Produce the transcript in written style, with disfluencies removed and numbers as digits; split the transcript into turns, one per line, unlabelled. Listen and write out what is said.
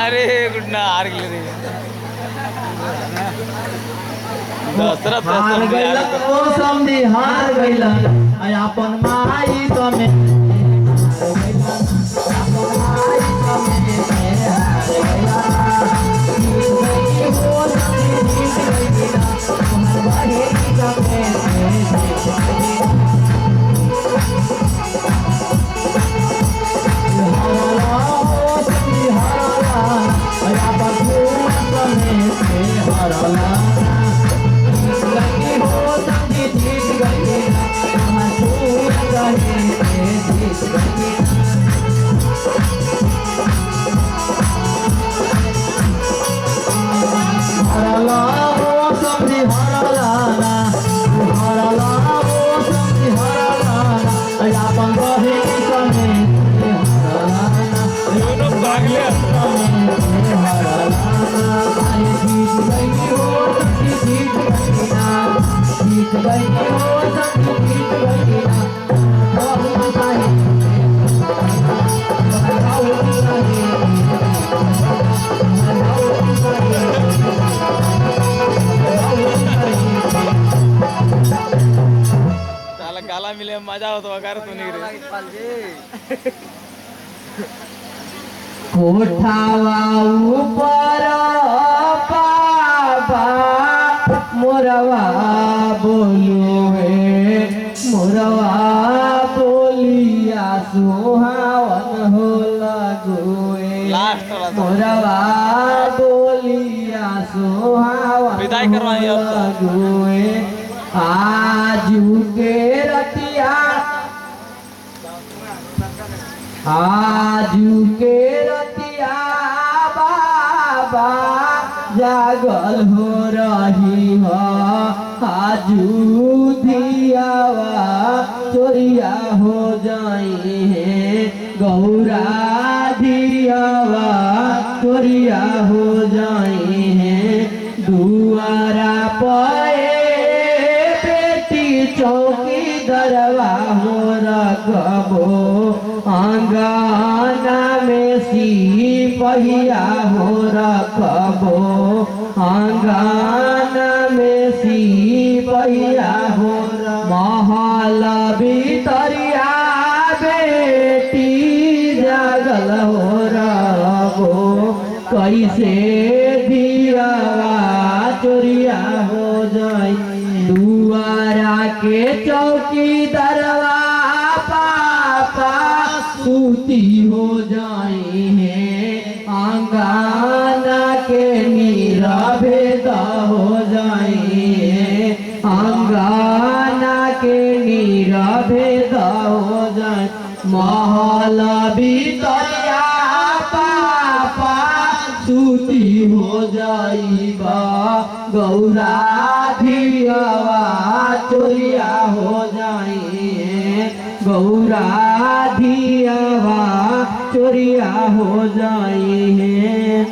अरे गुड्डा हार गेले रे दसरा
हार गईला ओ समधी हार गईला आय अपन माई तमे
गाला मिले मजा होतो वगैर तो नहीं रे
कोठावा ऊपर बाबा मोरवा बोलुए मोरवा बोलिया सुहावन हो लगुए मोरवा बोलिया सुहावन
विदाई करवाइए
लगुए आजू के रतिया आजू के रतिया बाबा जागल हो रही हो आजू दियावा चोरिया हो जाई है गौरा दियावा चोरिया हो जाई है दुआरा पे चौकी दरवा हो रखबो अंगना में सिपहिया हो रखबो अंगना में सिपहिया हो महल भीतरिया बेटी जागल हो रखबो कैसे दिया चोरिया हो जाई दुआरा के चौकी दरवा पापा सूती हो जाए हैं अंगाना के मीरा भेद हो जाए अंगाना के नीरा भेद हो जाए महल भीतरिया पापा सूती हो जाइबा गौरा धियावा चोरिया हो जाए गौरा धियावा चोरिया हो जाए